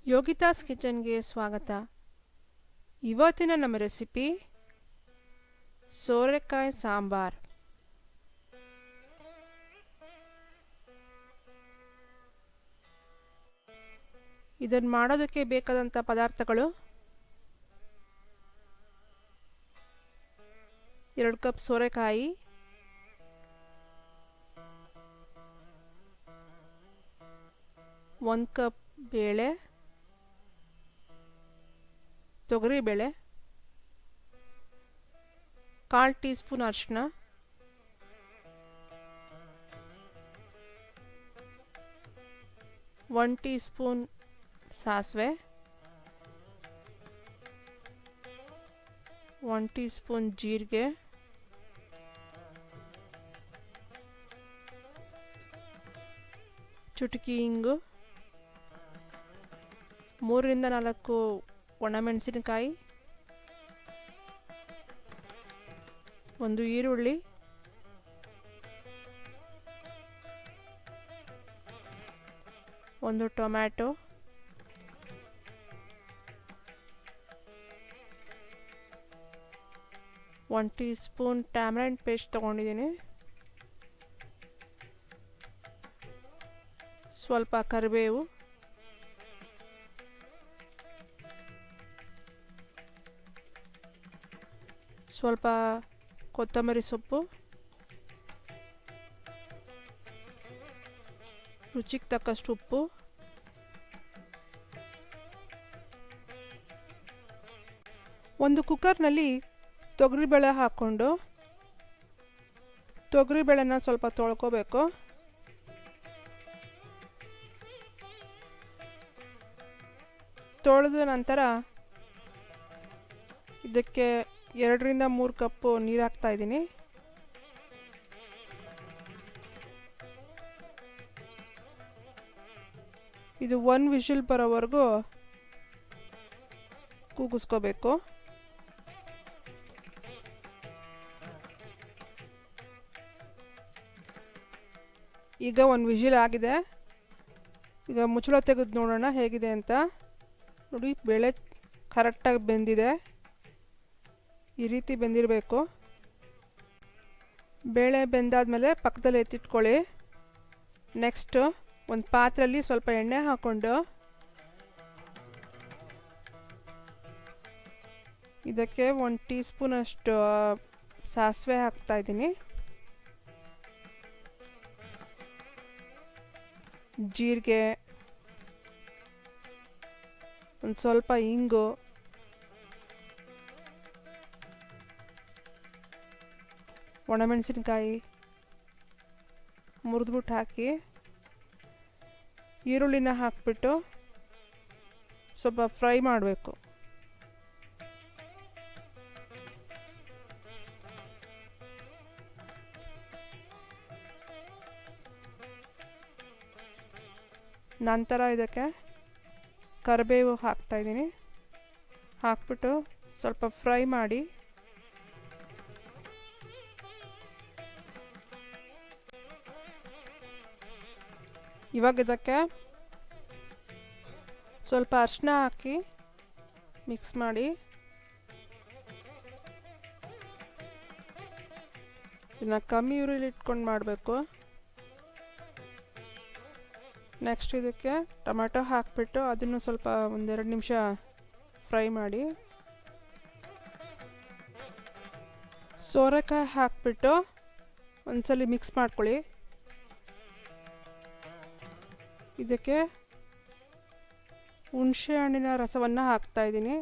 ಯೋಗಿತಾಸ್ ಕಿಚನ್ಗೆ ಸ್ವಾಗತ. ಇವತ್ತಿನ ನಮ್ಮ ರೆಸಿಪಿ ಸೋರೆಕಾಯಿ ಸಾಂಬಾರ್. ಇದನ್ನು ಮಾಡೋದಕ್ಕೆ ಬೇಕಾದಂಥ ಪದಾರ್ಥಗಳು: 2 ಕಪ್ ಸೋರೆಕಾಯಿ, 1 ಕಪ್ ಬೇಳೆ, ತೊಗರಿಬೇಳೆ, 1/4 ಟೀ ಸ್ಪೂನ್ ಅರಿಶಿನ, 1 ಟೀ ಸ್ಪೂನ್ ಸಾಸಿವೆ, 1 ಟೀ ಸ್ಪೂನ್ ಜೀರಿಗೆ, ಚುಟುಕಿ ಇಂಗು, 3 ರಿಂದ 4 ಒಣಮೆಣಸಿನಕಾಯಿ, 1 ಈರುಳ್ಳಿ, 1 tomato, 1 tea spoon tamarind paste ತೊಗೊಂಡಿದ್ದೀನಿ, ಸ್ವಲ್ಪ ಕರಿಬೇವು, ಸ್ವಲ್ಪ ಕೊತ್ತಂಬರಿ ಸೊಪ್ಪು, ರುಚಿಗೆ ತಕ್ಕಷ್ಟು ಉಪ್ಪು, ಒಂದು ಕುಕ್ಕರ್ನಲ್ಲಿ ತೊಗರಿಬೇಳೆ ಹಾಕ್ಕೊಂಡು ತೊಗರಿಬೇಳೆನ ಸ್ವಲ್ಪ ತೊಳ್ಕೊಬೇಕು. ತೊಳೆದ ನಂತರ ಇದಕ್ಕೆ 2 ರಿಂದ 3 ಕಪ್ಪು ನೀರು ಹಾಕ್ತಾ ಇದ್ದೀನಿ. ಇದು 1 ವಿಷಲ್ ಬರೋವರೆಗೂ ಕೂಗಿಸ್ಕೋಬೇಕು. ಈಗ 1 ವಿಷಲ್ ಆಗಿದೆ. ಈಗ ಮುಚ್ಚಳ ತೆಗೆದು ನೋಡೋಣ ಹೇಗಿದೆ ಅಂತ. ನೋಡಿ, ಬೇಳೆ ಕರೆಕ್ಟಾಗಿ ಬೆಂದಿದೆ. ಈ ರೀತಿ ಬೆಂದಿರಬೇಕು. ಬೇಳೆ ಬೆಂದಾದ್ಮೇಲೆ ಪಕ್ಕದಲ್ಲಿ ಎತ್ತಿಟ್ಕೊಳ್ಳಿ. ನೆಕ್ಸ್ಟ್ ಒಂದು ಪಾತ್ರೆಯಲ್ಲಿ ಸ್ವಲ್ಪ ಎಣ್ಣೆ ಹಾಕ್ಕೊಂಡು ಇದಕ್ಕೆ 1 ಟೀ ಸ್ಪೂನ್ ಅಷ್ಟು ಸಾಸಿವೆ ಹಾಕ್ತಾ ಇದ್ದೀನಿ, ಜೀರಿಗೆ, ಒಂದು ಸ್ವಲ್ಪ ಇಂಗು, ಒಣಮೆಣಸಿನಕಾಯಿ ಮುರಿದ್ಬಿಟ್ಟು ಹಾಕಿ, ಈರುಳ್ಳಿನ ಹಾಕಿಬಿಟ್ಟು ಸ್ವಲ್ಪ ಫ್ರೈ ಮಾಡಬೇಕು. ನಂತರ ಇದಕ್ಕೆ ಕರಿಬೇವು ಹಾಕ್ತಾಯಿದ್ದೀನಿ. ಹಾಕ್ಬಿಟ್ಟು ಸ್ವಲ್ಪ ಫ್ರೈ ಮಾಡಿ ಇವಾಗ ಇದಕ್ಕೆ ಸ್ವಲ್ಪ ಅರಿಶಿನ ಹಾಕಿ ಮಿಕ್ಸ್ ಮಾಡಿ ಇದನ್ನು ಕಮ್ಮಿ ಉರಿಲಿ ಇಟ್ಕೊಂಡು ಮಾಡಬೇಕು. ನೆಕ್ಸ್ಟ್ ಇದಕ್ಕೆ ಟೊಮೆಟೊ ಹಾಕಿಬಿಟ್ಟು ಅದನ್ನು ಸ್ವಲ್ಪ 1-2 ನಿಮಿಷ ಫ್ರೈ ಮಾಡಿ, ಸೋರೆಕಾಯಿ ಹಾಕಿಬಿಟ್ಟು ಒಂದ್ಸಲಿ ಮಿಕ್ಸ್ ಮಾಡ್ಕೊಳ್ಳಿ. ಇದಕ್ಕೆ ಹುಣಸೆ ಹಣ್ಣಿನ ರಸವನ್ನು ಹಾಕ್ತಾಯಿದ್ದೀನಿ.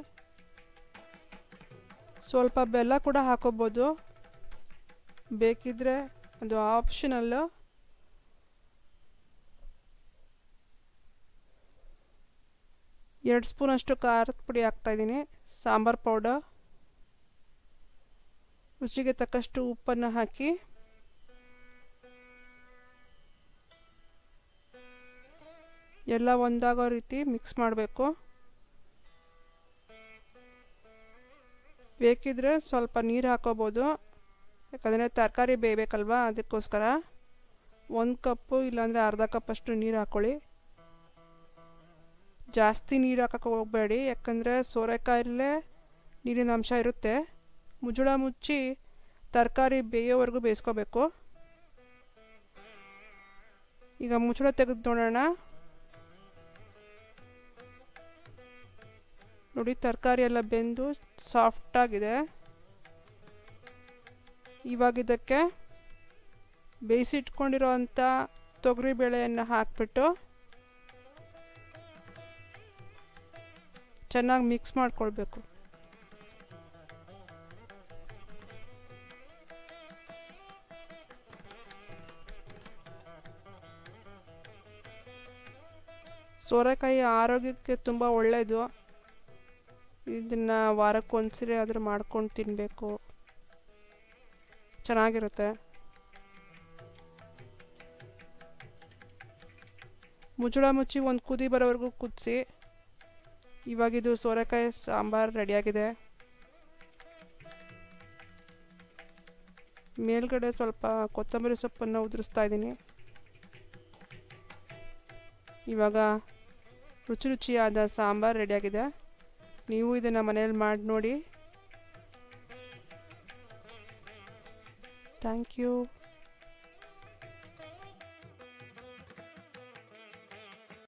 ಸ್ವಲ್ಪ ಬೆಲ್ಲ ಕೂಡ ಹಾಕೋಬೋದು, ಬೇಕಿದ್ದರೆ ಅದು ಆಪ್ಷನಲ್ಲು. ಎರಡು ಸ್ಪೂನಷ್ಟು ಖಾರದ ಪುಡಿ ಹಾಕ್ತಾಯಿದ್ದೀನಿ, ಸಾಂಬಾರ್ ಪೌಡರ್, ರುಚಿಗೆ ತಕ್ಕಷ್ಟು ಉಪ್ಪನ್ನು ಹಾಕಿ ಎಲ್ಲ ಒಂದಾಗೋ ರೀತಿ ಮಿಕ್ಸ್ ಮಾಡಬೇಕು. ಬೇಕಿದ್ರೆ ಸ್ವಲ್ಪ ನೀರು ಹಾಕೋಬೋದು, ಯಾಕಂದರೆ ತರಕಾರಿ ಬೇಯಬೇಕಲ್ವ, ಅದಕ್ಕೋಸ್ಕರ 1 ಕಪ್ಪು ಇಲ್ಲಾಂದರೆ ಅರ್ಧ ಕಪ್ಪಷ್ಟು ನೀರು ಹಾಕ್ಕೊಳ್ಳಿ. ಜಾಸ್ತಿ ನೀರು ಹಾಕೋಕ್ಕೆ ಹೋಗಬೇಡಿ, ಯಾಕಂದರೆ ಸೋರೆಕಾಯಲ್ಲೇ ನೀರಿನ ಅಂಶ ಇರುತ್ತೆ. ಮುಚ್ಚಳ ಮುಚ್ಚಿ ತರಕಾರಿ ಬೇಯೋವರೆಗೂ ಬೇಯಿಸ್ಕೋಬೇಕು. ಈಗ ಮುಚ್ಚಳ ತೆಗೆದು ನೋಡೋಣ. ನೋಡಿ, ತರಕಾರಿ ಎಲ್ಲ ಬೆಂದು ಸಾಫ್ಟಾಗಿದೆ. ಇವಾಗ ಇದಕ್ಕೆ ಬೇಯಿಸಿಟ್ಕೊಂಡಿರೋ ಅಂಥ ತೊಗರಿಬೇಳೆಯನ್ನು ಹಾಕ್ಬಿಟ್ಟು ಚೆನ್ನಾಗಿ ಮಿಕ್ಸ್ ಮಾಡ್ಕೊಳ್ಬೇಕು. ಸೋರೆಕಾಯಿ ಆರೋಗ್ಯಕ್ಕೆ ತುಂಬ ಒಳ್ಳೆಯದು. ಇದನ್ನು ವಾರಕ್ಕೊಂದ್ಸರಿ ಆದರೂ ಮಾಡ್ಕೊಂಡು ತಿನ್ನಬೇಕು, ಚೆನ್ನಾಗಿರುತ್ತೆ. ಮುಚ್ಚಳ ಮುಚ್ಚಿ ಒಂದು ಕುದಿ ಬರೋವರೆಗೂ ಕುದಿಸಿ. ಇವಾಗಿದು ಸೋರೆಕಾಯಿ ಸಾಂಬಾರು ರೆಡಿಯಾಗಿದೆ. ಮೇಲ್ಗಡೆ ಸ್ವಲ್ಪ ಕೊತ್ತಂಬರಿ ಸೊಪ್ಪನ್ನು ಉದುರಿಸ್ತಾ ಇದ್ದೀನಿ. ಇವಾಗ ರುಚಿ ರುಚಿಯಾದ ಸಾಂಬಾರು ರೆಡಿಯಾಗಿದೆ. ನೀವು ಇದನ್ನು ಮನೇಲಿ ಮಾಡಿ ನೋಡಿ. Thank you.